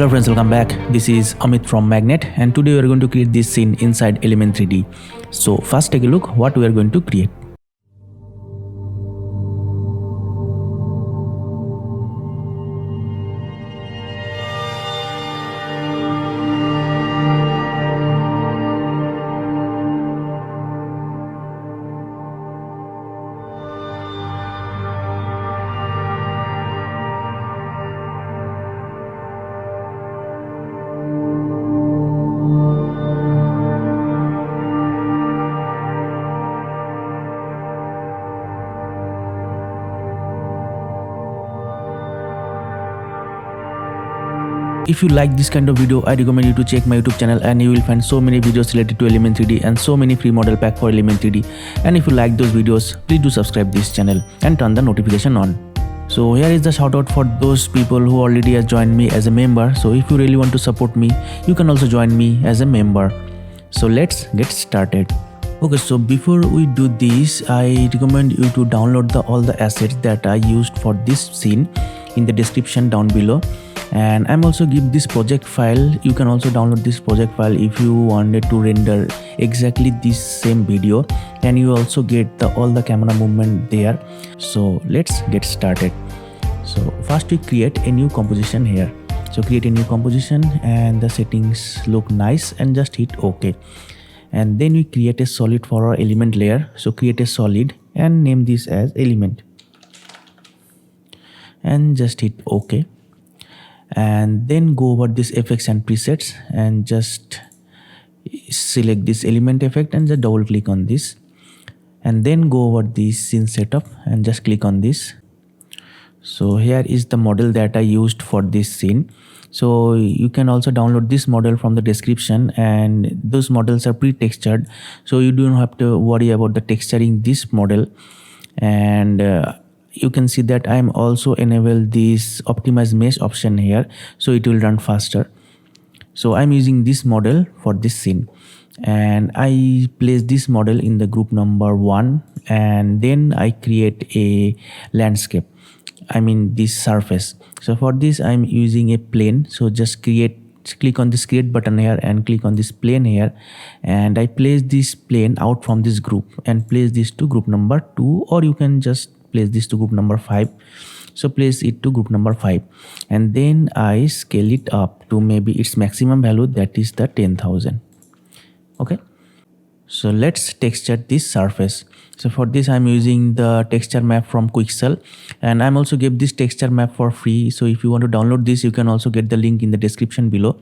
Hello friends, welcome back. This is Amit from Magnet, and today we are going to create this scene inside Element 3D. So first take a look what we are going to create. If you like this kind of video, I recommend you to check my YouTube channel and you will find so many videos related to Element 3D and so many free model pack for Element 3D. And if you like those videos, please do subscribe this channel and turn the notification on. So here is the shout out for those people who already has joined me as a member. So if you really want to support me, you can also join me as a member. So let's get started. Okay, so before we do this, I recommend you to download all the assets that I used for this scene in the description down below. And I'm also give this project file. You can also download this project file if you wanted to render exactly this same video, and you also get all the camera movement there. So let's get started. So first we create a new composition here. So create a new composition and the settings look nice and just hit OK. And then we create a solid for our element layer. So create a solid and name this as element and just hit OK. And then go over this effects and presets and just select this element effect and just double click on this, and then go over this scene setup and just click on this. So here is the model that I used for this scene. So you can also download this model from the description, and those models are pre-textured, so you don't have to worry about the texturing this model. And you can see that I'm also enable this optimize mesh option here, so it will run faster. So I'm using this model for this scene, and I place this model in the group number 1, and then I create a landscape, I mean this surface. So for this I'm using a plane, so just click on this create button here and click on this plane here, and I place this plane out from this group and place this to group number 2, or you can just place this to group number 5. So place it to group number 5, and then I scale it up to maybe its maximum value, that is the 10,000. Okay, so let's texture this surface. So for this I'm using the texture map from Quixel, and I'm also give this texture map for free. So if you want to download this, you can also get the link in the description below.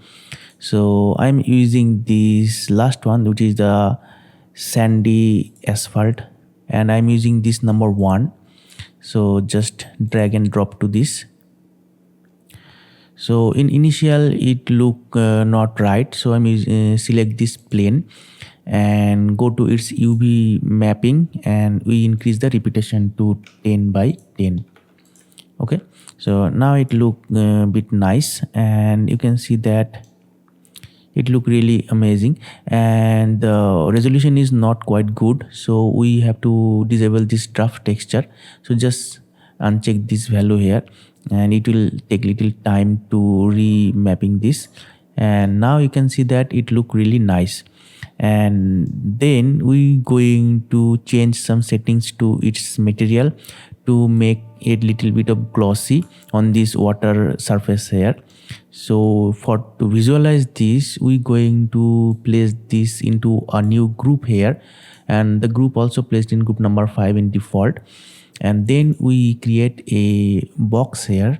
So I'm using this last one, which is the sandy asphalt, and I'm using this number 1. So just drag and drop to this. So in initial it look not right, so I'm select this plane and go to its UV mapping, and we increase the repetition to 10 by 10. Okay, so now it look a bit nice, and you can see that it look really amazing, and the resolution is not quite good, so we have to disable this draft texture. So just uncheck this value here, and it will take little time to remapping this. And now you can see that it look really nice. And then we going to change some settings to its material to make it little bit of glossy on this water surface here. So to visualize this, we going to place this into a new group here, and the group also placed in group number 5 in default. And then we create a box here.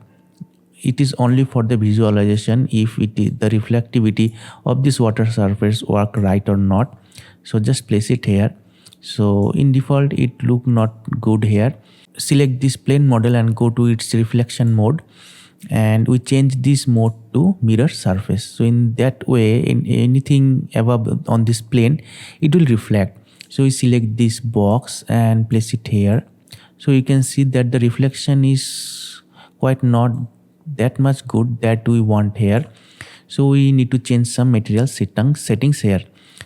It is only for the visualization if it is the reflectivity of this water surface work right or not. So just place it here. So in default it look not good here. Select this plane model and go to its reflection mode, and we change this mode to mirror surface. So in that way, in anything above on this plane, it will reflect. So we select this box and place it here. So you can see that the reflection is quite not that much good that we want here. So we need to change some material settings here.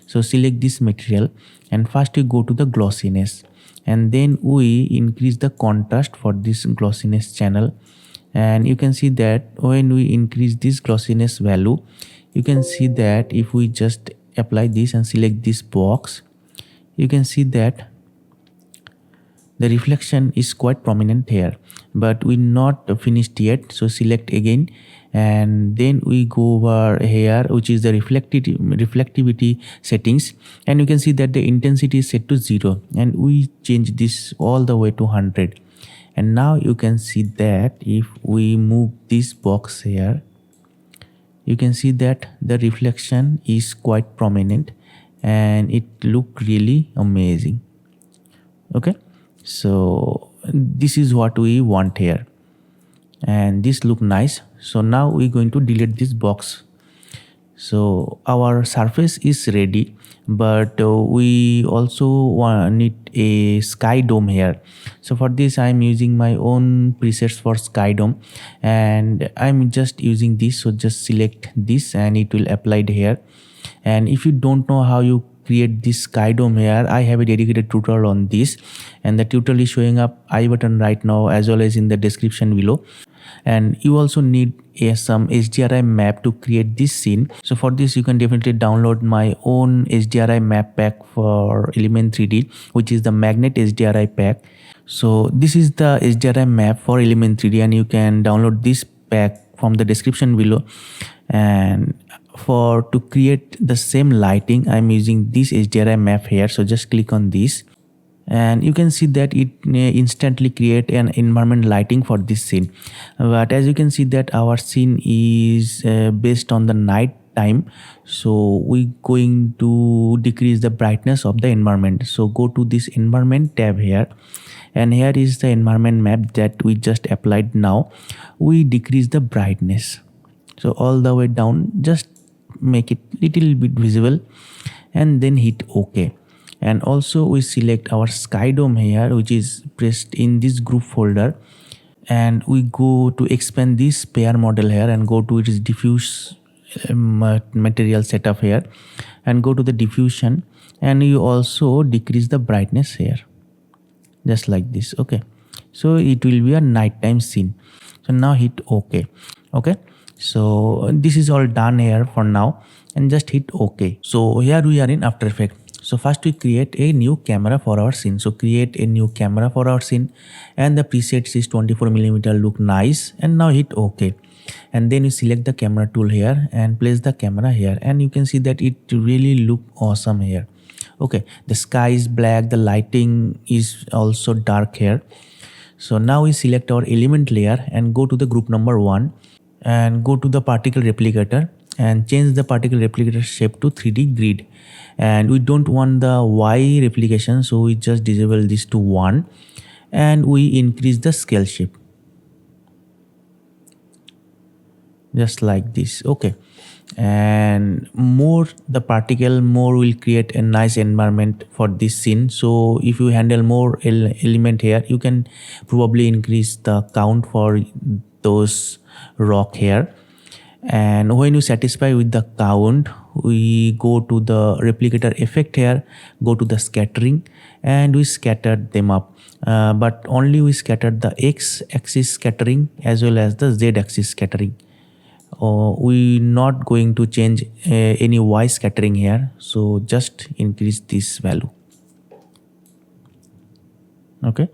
So select this material, and first we go to the glossiness, and then we increase the contrast for this glossiness channel, And you can see that when we increase this glossiness value, you can see that if we just apply this and select this box, you can see that the reflection is quite prominent here, but we're not finished yet. So select again, and then we go over here, which is the reflectivity settings, and you can see that the intensity is set to 0, and we change this all the way to 100. And now you can see that if we move this box here, you can see that the reflection is quite prominent and it look really amazing. Okay, so this is what we want here, and this look nice. So now we're going to delete this box. So our surface is ready, but we also need a sky dome here. So for this I'm using my own presets for sky dome, and I'm just using this. So just select this and it will apply here. And if you don't know how you create this sky dome here, I have a dedicated tutorial on this, and the tutorial is showing up I button right now as well as in the description below. And you also need some HDRI map to create this scene. So for this you can definitely download my own HDRI map pack for Element 3D, which is the Magnet HDRI pack. So this is the HDRI map for Element 3D, and you can download this pack from the description below. And for to create the same lighting, I'm using this HDRI map here. So just click on this, and you can see that it instantly create an environment lighting for this scene. But as you can see that our scene is based on the night time, so we going to decrease the brightness of the environment. So go to this environment tab here, and here is the environment map that we just applied. Now we decrease the brightness, so all the way down, just make it little bit visible, and then hit OK. And also we select our sky dome here, which is pressed in this group folder, and we go to expand this pair model here and go to its diffuse material setup here, and go to the diffusion, and you also decrease the brightness here just like this. Okay, so it will be a nighttime scene. So now hit OK. Okay, so this is all done here for now, and just hit OK. So here we are in After Effects. So first we create a new camera for our scene. So create a new camera for our scene, and the presets is 24mm, look nice. And now hit OK. And then you select the camera tool here and place the camera here, and you can see that it really look awesome here. Okay, the sky is black, the lighting is also dark here. So now we select our element layer and go to the group number 1 and go to the particle replicator and change the particle replicator shape to 3D grid. And we don't want the Y replication, so we just disable this to 1, and we increase the scale shape just like this. Okay, and more the particle, more will create a nice environment for this scene. So if you handle more element here, you can probably increase the count for those rock here. And when you satisfy with the count, we go to the replicator effect here, go to the scattering, and we scattered them up, but only we scattered the x-axis scattering as well as the z-axis scattering. We not going to change any y scattering here, so just increase this value. Okay,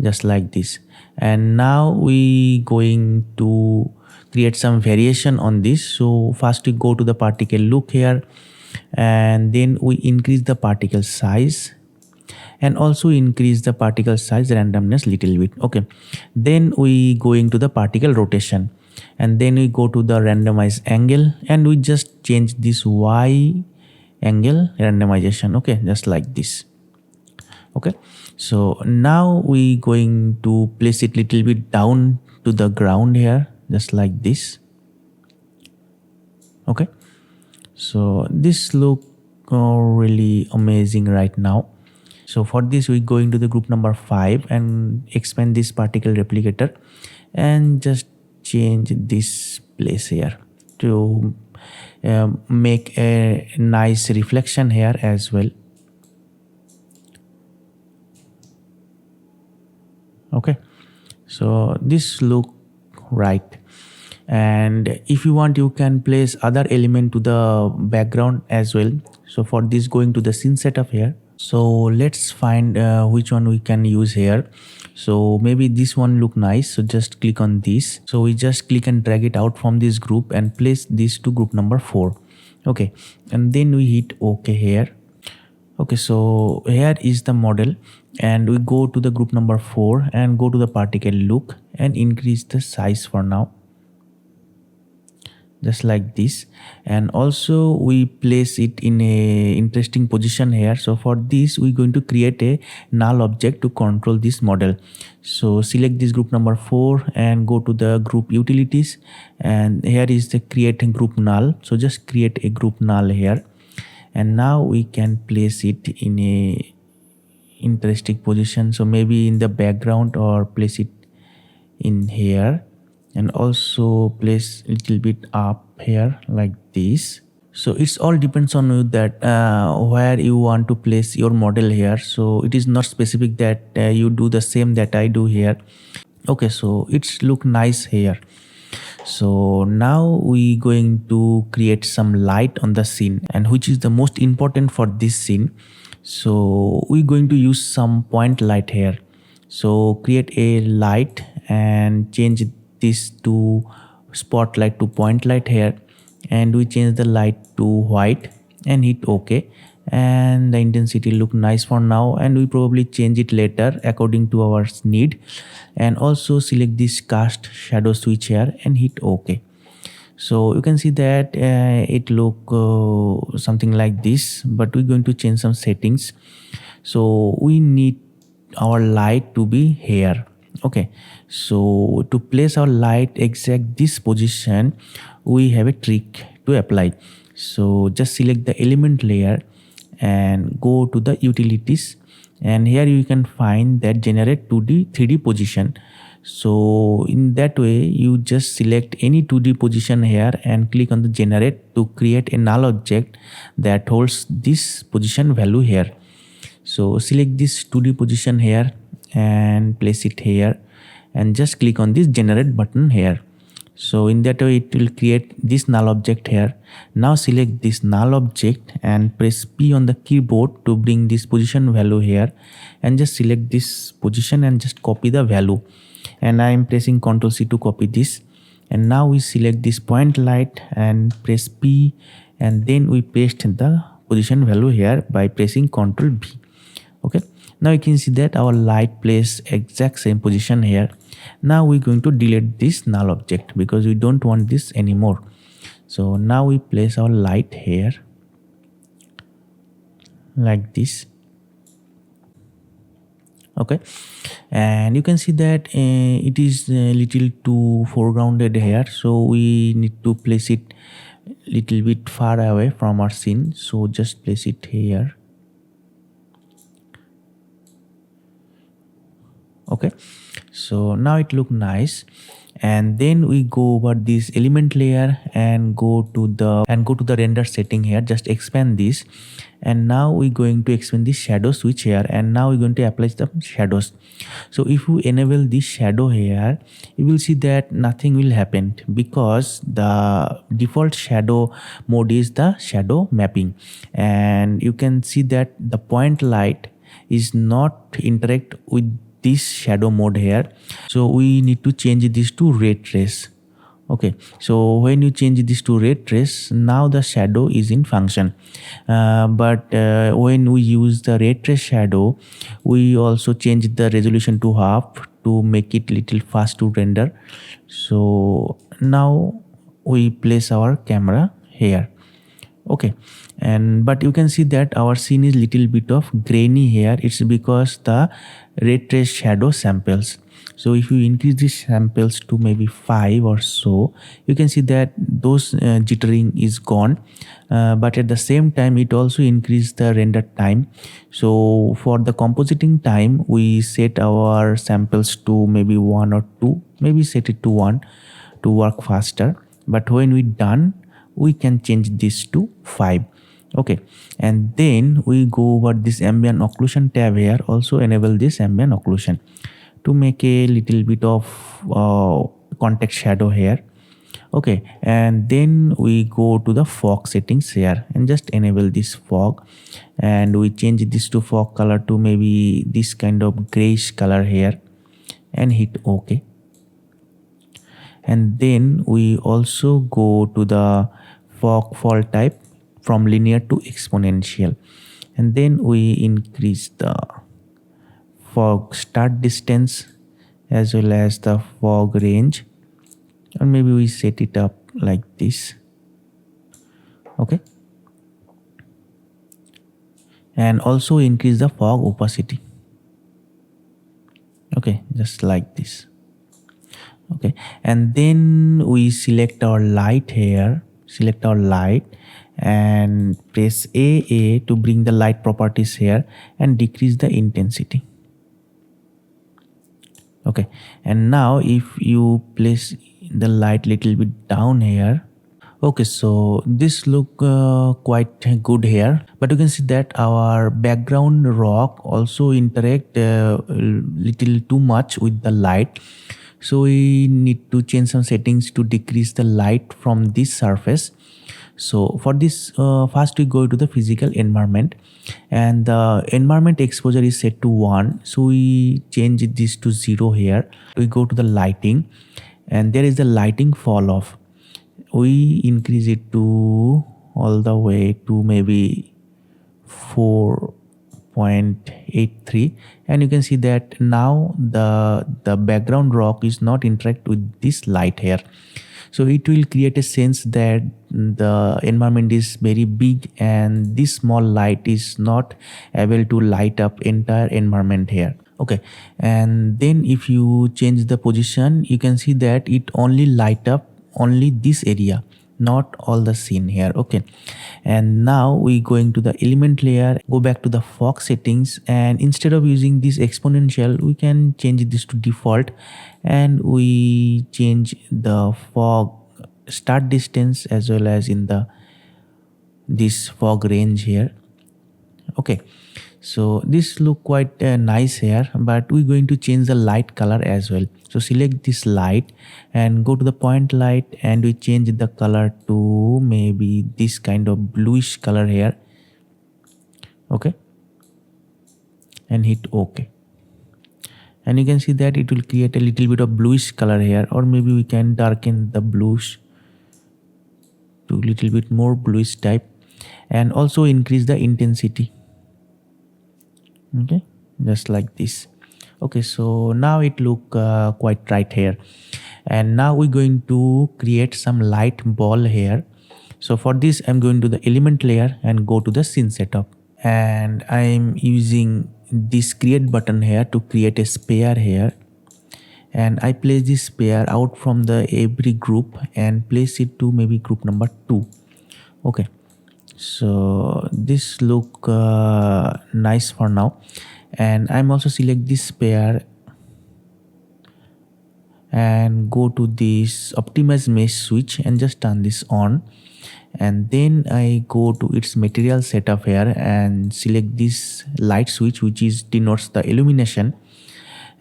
just like this. And now we going to create some variation on this. So first we go to the particle look here, and then we increase the particle size, and also increase the particle size randomness little bit. Okay, then we going to the particle rotation, and then we go to the randomize angle, and we just change this y angle randomization. Okay, just like this. Okay, so now we going to place it little bit down to the ground here, just like this. Okay, so this look really amazing right now. So for this we going to the group number 5 and expand this particle replicator, and just change this place here to make a nice reflection here as well. Okay, so this look right. And if you want, you can place other element to the background as well. So for this, going to the scene setup here, so let's find which one we can use here. So maybe this one look nice, so just click on this. So we just click and drag it out from this group and place this to group number 4. Okay, and then we hit OK here. Okay, so here is the model, and we go to the group number 4 and go to the particle look and increase the size for now, just like this. And also we place it in a interesting position here. So for this, we're going to create a null object to control this model. So select this group number 4 and go to the group utilities, and here is the create group null. So just create a group null here, and now we can place it in a interesting position. So maybe in the background, or place it in here, and also place a little bit up here like this. So it's all depends on you that where you want to place your model here. So it is not specific that you do the same that I do here. Okay, so it's look nice here. So now we going to create some light on the scene, and which is the most important for this scene. So we're going to use some point light here. So create a light and change this to spotlight to point light here, and we change the light to white and hit OK, and the intensity look nice for now, and we probably change it later according to our need. And also select this cast shadow switch here and hit OK. So you can see that it look something like this, but we're going to change some settings. So we need our light to be here. Okay, so to place our light exact this position, we have a trick to apply. So just select the element layer and go to the utilities, and here you can find that generate 2D 3D position. So in that way, you just select any 2D position here and click on the generate to create a null object that holds this position value here. So select this 2D position here and place it here, and just click on this generate button here. So in that way, it will create this null object here. Now select this null object and press P on the keyboard to bring this position value here, and just select this position and just copy the value. And I am pressing Ctrl C to copy this. And now we select this point light and press P, and then we paste the position value here by pressing Ctrl B. Okay, now you can see that our light plays exact same position here. Now we're going to delete this null object because we don't want this anymore. So now we place our light here like this. Okay, and you can see that it is a little too foregrounded here, so we need to place it little bit far away from our scene. So just place it here. Okay, so now it look nice. And then we go over this element layer and go to the render setting here. Just expand this, and now we're going to expand this shadow switch here, and now we're going to apply the shadows. So if you enable this shadow here, you will see that nothing will happen because the default shadow mode is the shadow mapping, and you can see that the point light is not interact with this shadow mode here. So we need to change this to ray trace. Okay, so when you change this to ray trace, now the shadow is in function. But when we use the ray trace shadow, we also change the resolution to half to make it little fast to render. So now we place our camera here. Okay, and but you can see that our scene is little bit of grainy here. It's because the ray trace shadow samples. So if you increase these samples to maybe 5 or so, you can see that those jittering is gone, but at the same time it also increased the render time. So for the compositing time, we set our samples to maybe 1 or 2, maybe set it to 1 to work faster. But when we done, we can change this to 5. Okay, and then we go over this ambient occlusion tab here. Also enable this ambient occlusion to make a little bit of context shadow here. Okay, and then we go to the fog settings here and just enable this fog, and we change this to fog color to maybe this kind of grayish color here and hit OK. And then we also go to the fog fall type from linear to exponential, and then we increase the fog start distance as well as the fog range, or maybe we set it up like this. Okay, and also increase the fog opacity. Okay, just like this. Okay, and then we select our light here, select our light and press AA to bring the light properties here and decrease the intensity. Okay, and now if you place the light little bit down here. Okay, so this look quite good here, but you can see that our background rock also interact little too much with the light. So we need to change some settings to decrease the light from this surface. So for this, first we go to the physical environment, and the environment exposure is set to 1. So we change this to 0 here. We go to the lighting, and there is the lighting fall off. We increase it to all the way to maybe 4.83, and you can see that now the background rock is not interact with this light here. So it will create a sense that the environment is very big and this small light is not able to light up entire environment here. Okay, and then if you change the position, you can see that it only light up only this area, not all the scene here. Okay, and now we going to the element layer, go back to the fog settings, and instead of using this exponential, we can change this to default, and we change the fog start distance as well as in the this fog range here. Okay, so this look quite nice here, but we're going to change the light color as well. So select this light and go to the point light, and we change the color to maybe this kind of bluish color here. Okay, and hit OK, and you can see that it will create a little bit of bluish color here, or maybe we can darken the bluish to a little bit more bluish type, and also increase the intensity. Okay, just like this. Okay, so now it look quite right here, and now we're going to create some light ball here. So for this, I'm going to the element layer and go to the scene setup, and I'm using this create button here to create a sphere here, and I place this sphere out from the every group and place it to maybe group number 2. Okay, so this look nice for now, and I'm also select this sphere and go to this optimize mesh switch and just turn this on, and then I go to its material setup here and select this light switch, which is denotes the illumination,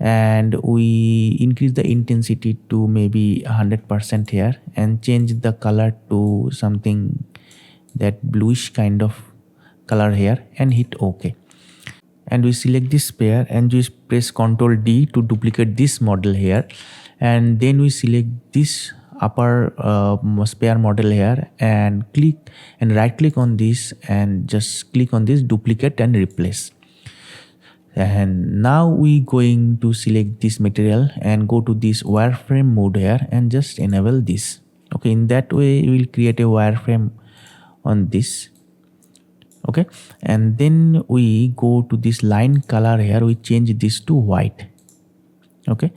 and we increase the intensity to maybe 100% here and change the color to something that bluish kind of color here and hit OK. And we select this sphere and just press Ctrl D to duplicate this model here, and then we select this upper sphere model here and click and right click on this and just click on this duplicate and replace. And now we going to select this material and go to this wireframe mode here and just enable this. Okay, in that way we will create a wireframe on this. Okay, and then we go to this line color here, we change this to white. Okay,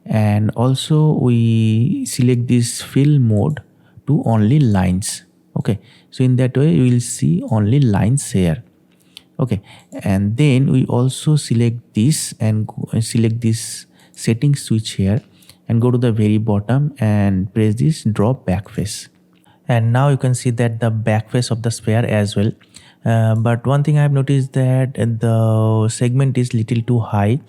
and also we select this fill mode to only lines. Okay, so in that way we will see only lines here. Okay, and then we also select this and select this setting switch here and go to the very bottom and press this draw backface, and now you can see that the backface of the sphere as well. But one thing I have noticed that the segment is little too high,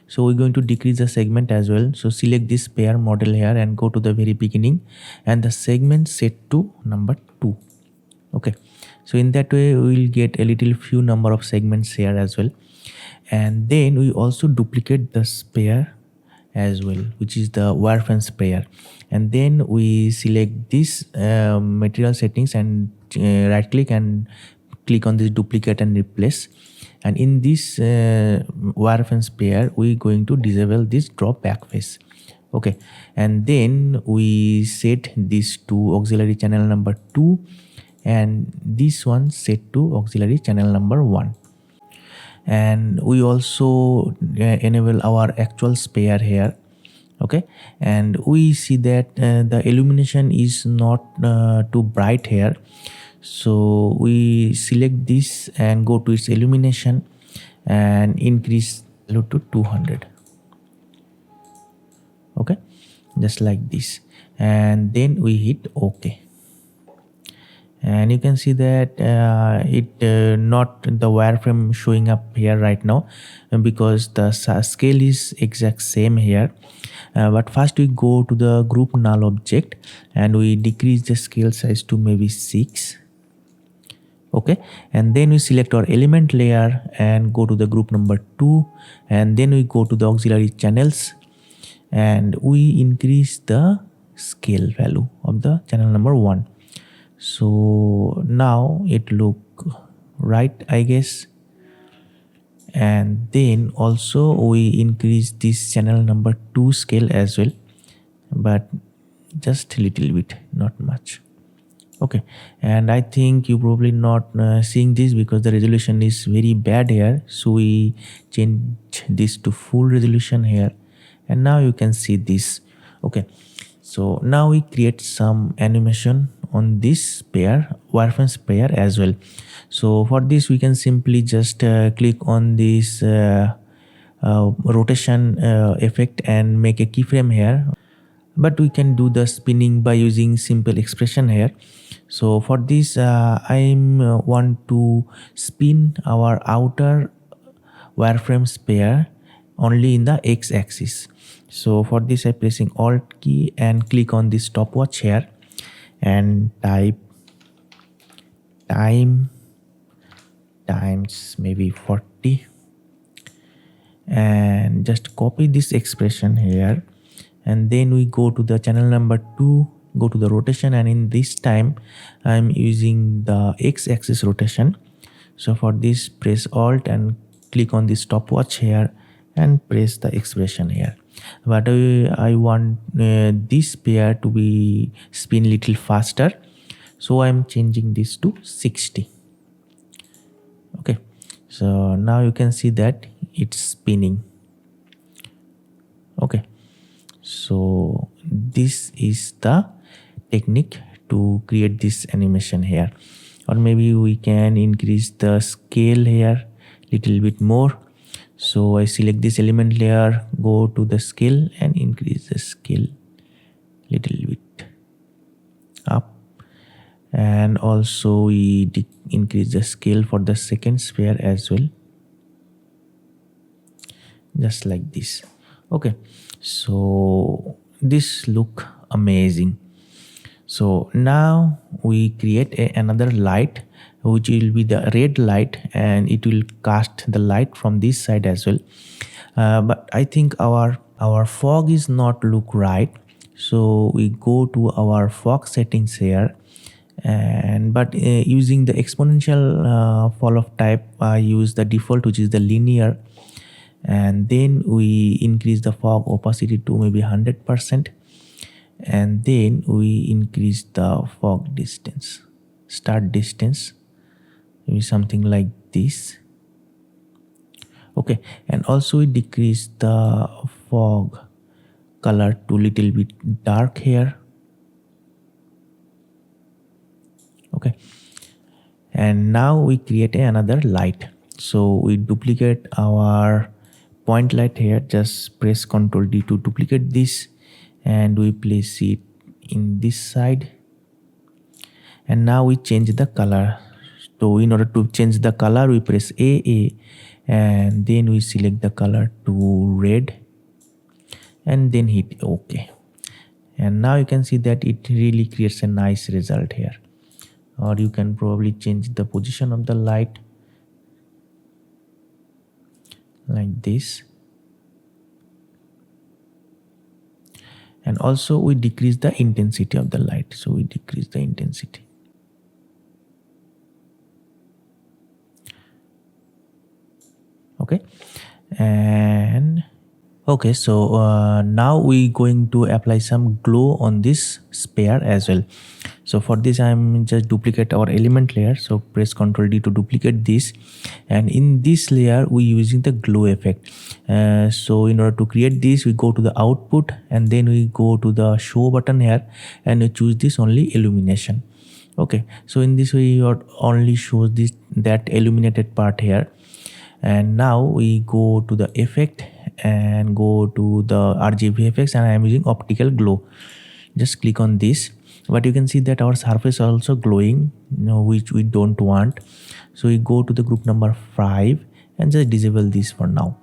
So we're going to decrease the segment as well. So select this pair model here and go to the very beginning, and the segment set to number 2. Okay, so in that way we will get a little few number of segments here as well. And then we also duplicate the sphere as well, which is the wireframe sphere. And then we select this material settings and right click and click on this duplicate and replace. And in this wireframe sphere we going to disable this drop back face. Okay, and then we set this to auxiliary channel number 2, and this one set to auxiliary channel number 1. And we also enable our actual sphere here. Okay, and we see that the illumination is not too bright here, so we select this and go to its illumination and increase value to 200. Okay, just like this, and then we hit OK. And you can see that not the wireframe showing up here right now, because the scale is exact same here. But first we go to the group null object and we decrease the scale size to maybe 6. Okay, and then we select our element layer and go to the group number 2, and then we go to the auxiliary channels and we increase the scale value of the channel number 1. So now it look right, I guess. And then also we increase this channel number 2 scale as well, but just a little bit, not much. Okay, and I think you probably not seeing this because the resolution is very bad here, so we change this to full resolution here, and now you can see this. Okay, so now we create some animation on this pair, wireframe pair as well. So for this we can simply just click on this rotation effect and make a keyframe here, but we can do the spinning by using simple expression here. So for this I want to spin our outer wireframe pair only in the x-axis. So for this I pressing alt key and click on this stopwatch here and type time times maybe 40 and just copy this expression here, and then we go to the channel number 2, go to the rotation, and in this time I'm using the x-axis rotation. So for this press alt and click on this stopwatch here and press the expression here. But I want this pair to be spin little faster, so I'm changing this to 60. Okay, so now you can see that it's spinning. Okay, so this is the technique to create this animation here. Or maybe we can increase the scale here little bit more. So I select this element layer, go to the scale and increase the scale little bit up, and also we increase the scale for the second sphere as well, just like this. Okay, so this look amazing. So now we create another light, which will be the red light, and it will cast the light from this side as well. But I think our fog is not look right, so we go to our fog settings here, and using the exponential fall off type, I use the default, which is the linear, and then we increase the fog opacity to maybe 100%, and then we increase the fog distance, start distance, maybe something like this. Okay, and also we decrease the fog color to little bit dark here. Okay, and now we create another light. So we duplicate our point light here, just press Ctrl D to duplicate this, and we place it in this side, and now we change the color. So in order to change the color, we press AA and then we select the color to red and then hit OK. And now you can see that it really creates a nice result here. Or you can probably change the position of the light like this. And also we decrease the intensity of the light, so we decrease the intensity. Okay, and okay, so now we going to apply some glow on this sphere as well. So for this I'm just duplicate our element layer, so press Ctrl D to duplicate this, and in this layer we using the glow effect. So in order to create this, we go to the output and then we go to the show button here and we choose this only illumination. Okay, so in this way it only shows this that illuminated part here. And now we go to the effect and go to the RGB effects, and I am using optical glow. Just click on this, but you can see that our surface also glowing, which we don't want. So we go to the group number 5 and just disable this for now.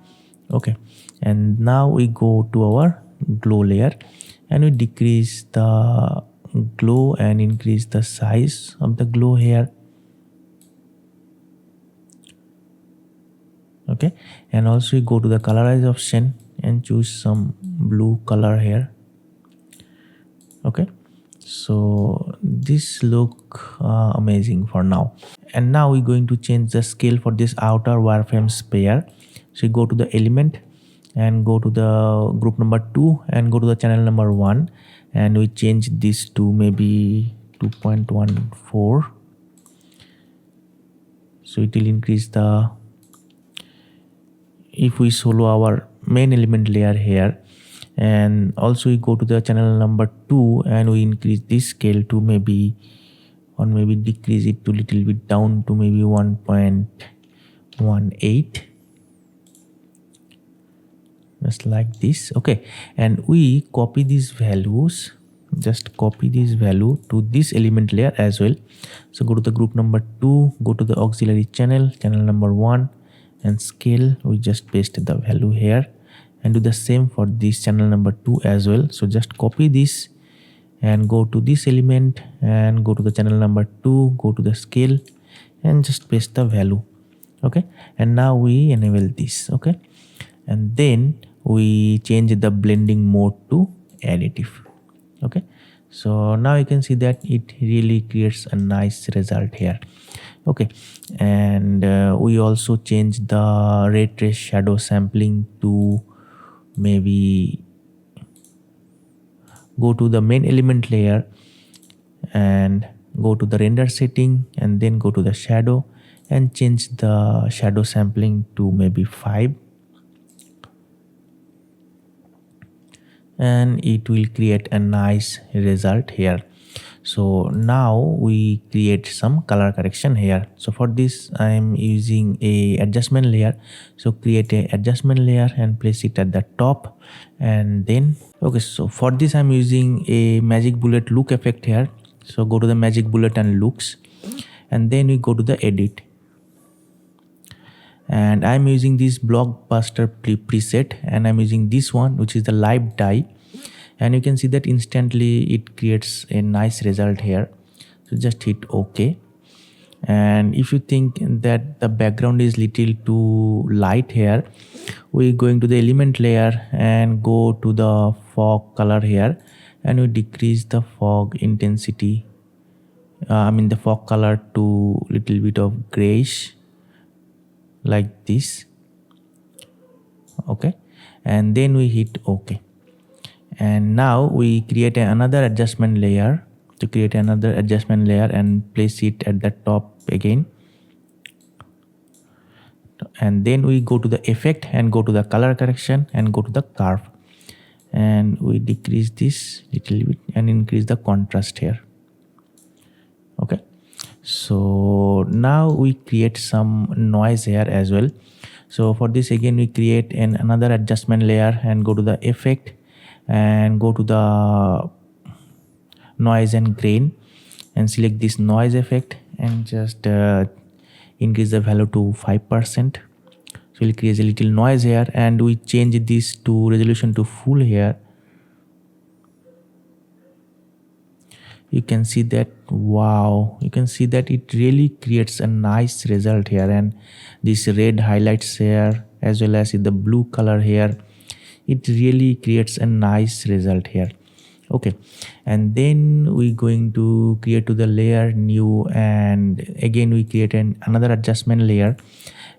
Okay, and now we go to our glow layer and we decrease the glow and increase the size of the glow here. Okay, and also you go to the colorize option and choose some blue color here. Okay, so this look amazing for now. And now we're going to change the scale for this outer wireframe sphere. So you go to the element and go to the group number 2 and go to the channel number 1 and we change this to maybe 2.14. so it will increase the, if we solo our main element layer here, and also we go to the channel number 2 and we increase this scale to maybe, or maybe decrease it to little bit down to maybe 1.18, just like this. Okay, and we copy these values, just copy this value to this element layer as well. So go to the group number 2, go to the auxiliary channel, channel number 1, and scale, we just paste the value here and do the same for this channel number 2 as well. So just copy this and go to this element and go to the channel number 2, go to the scale and just paste the value. Okay, and now we enable this. Okay, and then we change the blending mode to additive. Okay, so now you can see that it really creates a nice result here. Okay, and we also change the ray trace shadow sampling to maybe, go to the main element layer and go to the render setting and then go to the shadow and change the shadow sampling to maybe 5, and it will create a nice result here. So now we create some color correction here. So for this I am using a adjustment layer. So create a adjustment layer and place it at the top, and then okay, so for this I'm using a magic bullet look effect here. So go to the magic bullet and looks, and then we go to the edit, and I'm using this blockbuster preset, and I'm using this one, which is the live dye, and you can see that instantly it creates a nice result here. So just hit OK, and if you think that the background is little too light here, we're going to the element layer and go to the fog color here, and we decrease the fog intensity, the fog color to little bit of grayish like this. Okay, and then we hit OK, and now we create another adjustment layer. To create another adjustment layer and place it at the top again, and then we go to the effect and go to the color correction and go to the curve, and we decrease this little bit and increase the contrast here. Okay, so now we create some noise here as well. So for this again we create another adjustment layer and go to the effect and go to the noise and grain and select this noise effect and just increase the value to 5%. So we'll create a little noise here, and we change this to resolution to full here. You can see that, wow, you can see that it really creates a nice result here, and this red highlights here as well as in the blue color here, it really creates a nice result here. Okay, and then we going to create to the layer new, and again we create another adjustment layer,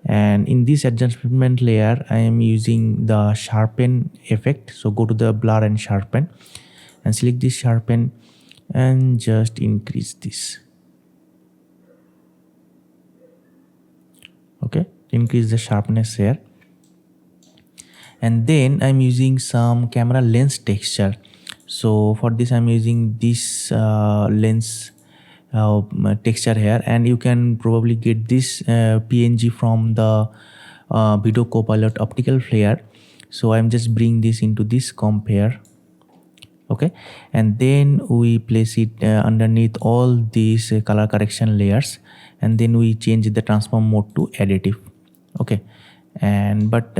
and in this adjustment layer I am using the sharpen effect. So go to the blur and sharpen and select this sharpen and just increase this. Okay, increase the sharpness here, and then I'm using some camera lens texture. So for this I'm using this lens texture here, and you can probably get this PNG from the video copilot optical flare. So I'm just bring this into this comp here. Okay, and then we place it underneath all these color correction layers, and then we change the transform mode to additive. Okay, and but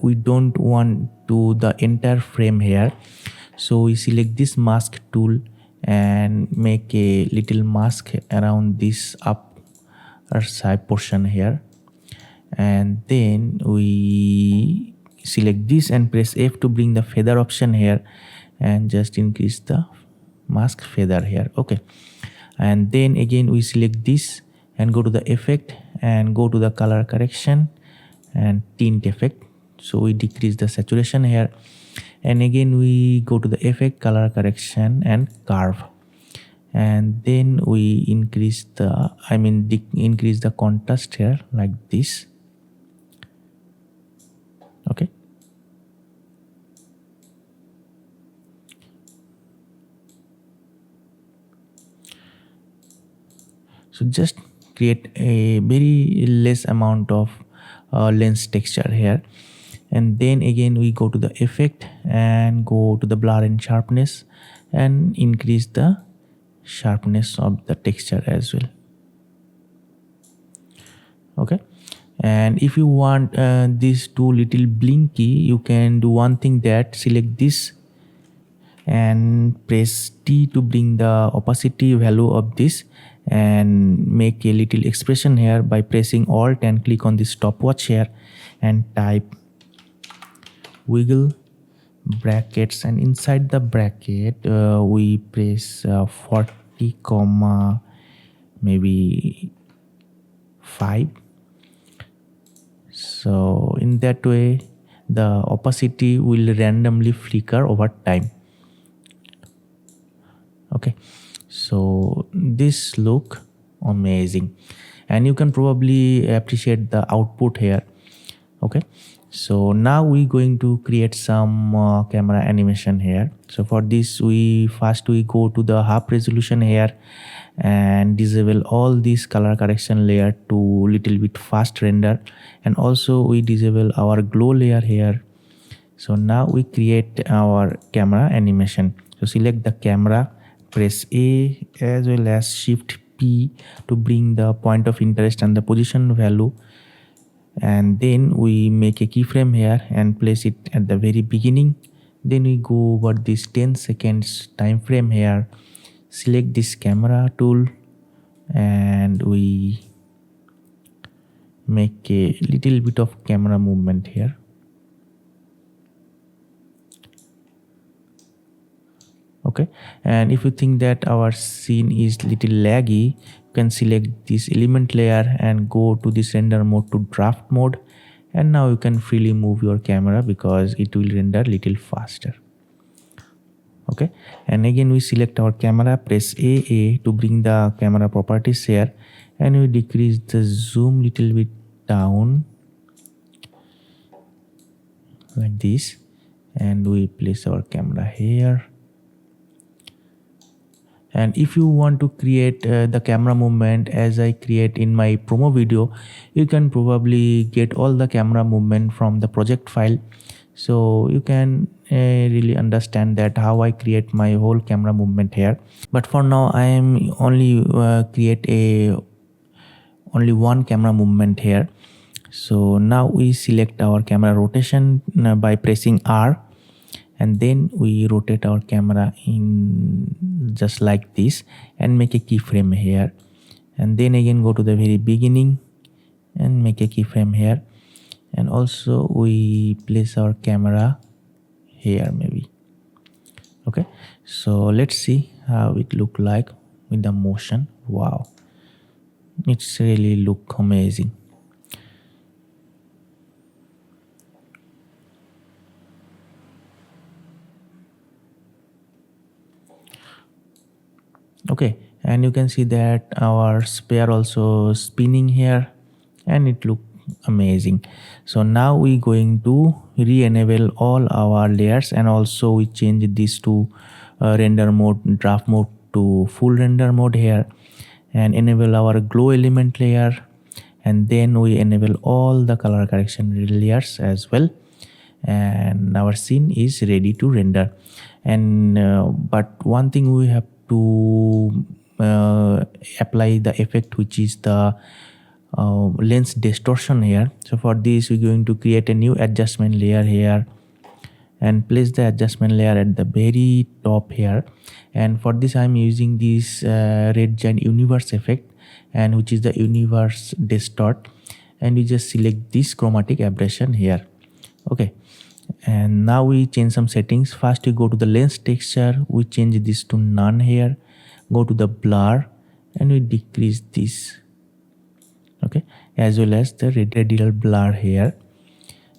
we don't want to the entire frame here, so we select this mask tool and make a little mask around this upper side portion here, and then we select this and press F to bring the feather option here, and just increase the mask feather here. Okay, and then again we select this and go to the effect and go to the color correction and tint effect. So we decrease the saturation here, and again we go to the effect, color correction and curve, and then we increase the increase the contrast here like this. Okay, so just create a very less amount of lens texture here, and then again we go to the effect and go to the blur and sharpness and increase the sharpness of the texture as well. Okay, and if you want this to little blinky, you can do one thing, that select this and press T to bring the opacity value of this, and make a little expression here by pressing Alt and click on this stopwatch here and type wiggle brackets, and inside the bracket we press 40 comma maybe 5. So in that way the opacity will randomly flicker over time. Okay, so this look amazing, and you can probably appreciate the output here. Okay, so now we going to create some camera animation here. So for this we go to the half resolution here and disable all this color correction layer to little bit fast render, and also we disable our glow layer here. So now we create our camera animation. So select the camera, press A as well as Shift P to bring the point of interest and the position value, and then we make a keyframe here and place it at the very beginning. Then we go over this 10 seconds time frame here, select this camera tool, and we make a little bit of camera movement here. Okay, and if you think that our scene is little laggy, you can select this element layer and go to this render mode to draft mode, and now you can freely move your camera because it will render little faster. Okay, and again we select our camera, press AA to bring the camera properties here, and we decrease the zoom little bit down like this, and we place our camera here. And if you want to create the camera movement as I create in my promo video, you can probably get all the camera movement from the project file, so you can really understand that how I create my whole camera movement here. But for now I am only create only one camera movement here. So now we select our camera rotation by pressing R, and then we rotate our camera in just like this and make a keyframe here, and then again go to the very beginning and make a keyframe here, and also we place our camera here maybe. Okay, so let's see how it look like with the motion. Wow, it's really look amazing. Okay, and you can see that our sphere also spinning here, and it look amazing. So now we going to re-enable all our layers, and also we change this to render mode, draft mode to full render mode here, and enable our glow element layer, and then we enable all the color correction layers as well, and our scene is ready to render. And but one thing we have to apply the effect, which is the lens distortion here. So for this we're going to create a new adjustment layer here and place the adjustment layer at the very top here. And for this I'm using this red giant universe effect, and which is the universe distort, and we just select this chromatic aberration here. Okay, and now we change some settings. First we go to the lens texture, we change this to none here, go to the blur, and we decrease this. Okay, as well as the radial blur here,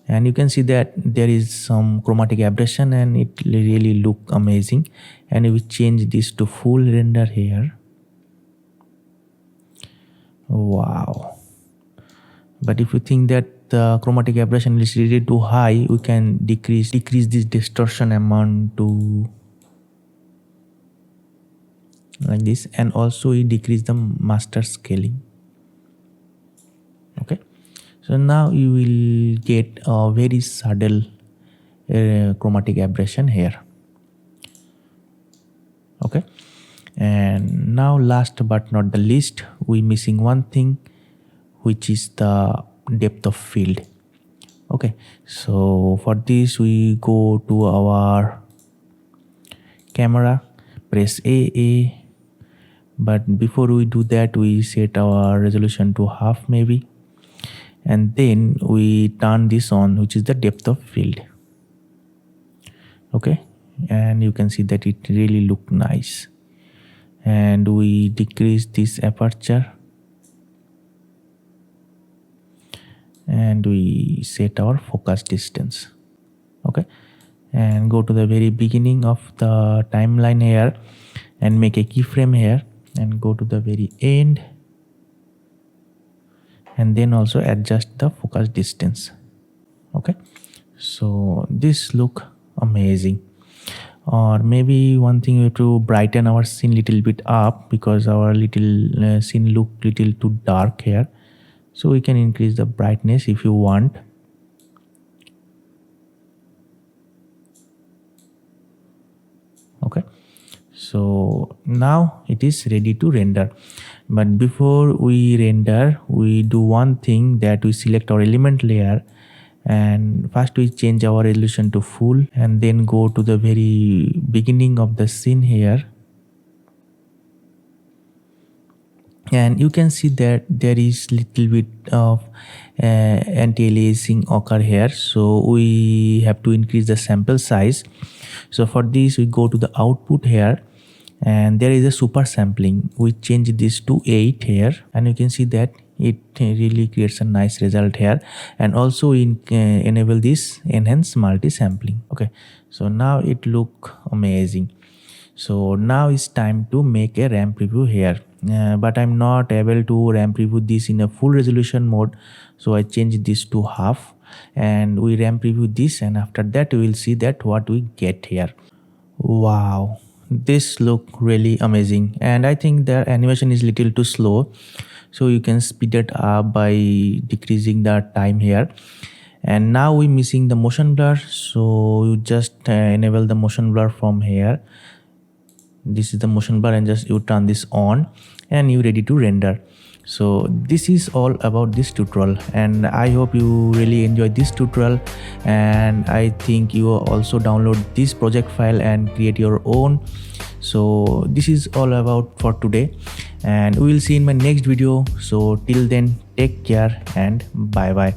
and you can see that there is some chromatic aberration and it really look amazing. And we change this to full render here. Wow, but if you think that the chromatic aberration is really too high, we can decrease this distortion amount to like this, and also we decrease the master scaling. Okay, so now you will get a very subtle chromatic aberration here. Okay, and now last but not the least, we missing one thing, which is the depth of field. Okay, so for this we go to our camera, press AA, but before we do that we set our resolution to half maybe, and then we turn this on, which is the depth of field. Okay, and you can see that it really look nice. And we decrease this aperture, and we set our focus distance. Okay, and go to the very beginning of the timeline here and make a keyframe here, and go to the very end, and then also adjust the focus distance. Okay, so this look amazing. Or maybe one thing, we have to brighten our scene little bit up, because our little scene look little too dark here. So we can increase the brightness if you want. Okay, so now it is ready to render. But before we render, we do one thing, that we select our element layer, and first we change our resolution to full, and then go to the very beginning of the scene here, and you can see that there is little bit of anti-aliasing occur here, so we have to increase the sample size. So for this we go to the output here, and there is a super sampling. We change this to 8 here, and you can see that it really creates a nice result here. And also enable this enhance multi sampling. Okay, so now it look amazing. So now it's time to make a RAM preview here, but I'm not able to RAM preview this in a full resolution mode, so I change this to half, and we RAM preview this, and after that we will see that what we get here. Wow, this look really amazing, and I think the animation is little too slow, so you can speed it up by decreasing the time here. And now we missing the motion blur, so you just enable the motion blur from here. This is the motion blur, and just you turn this on and you ready to render. So this is all about this tutorial, and I hope you really enjoyed this tutorial, and I think you also download this project file and create your own. So this is all about for today, and we will see in my next video. So till then, take care and bye bye.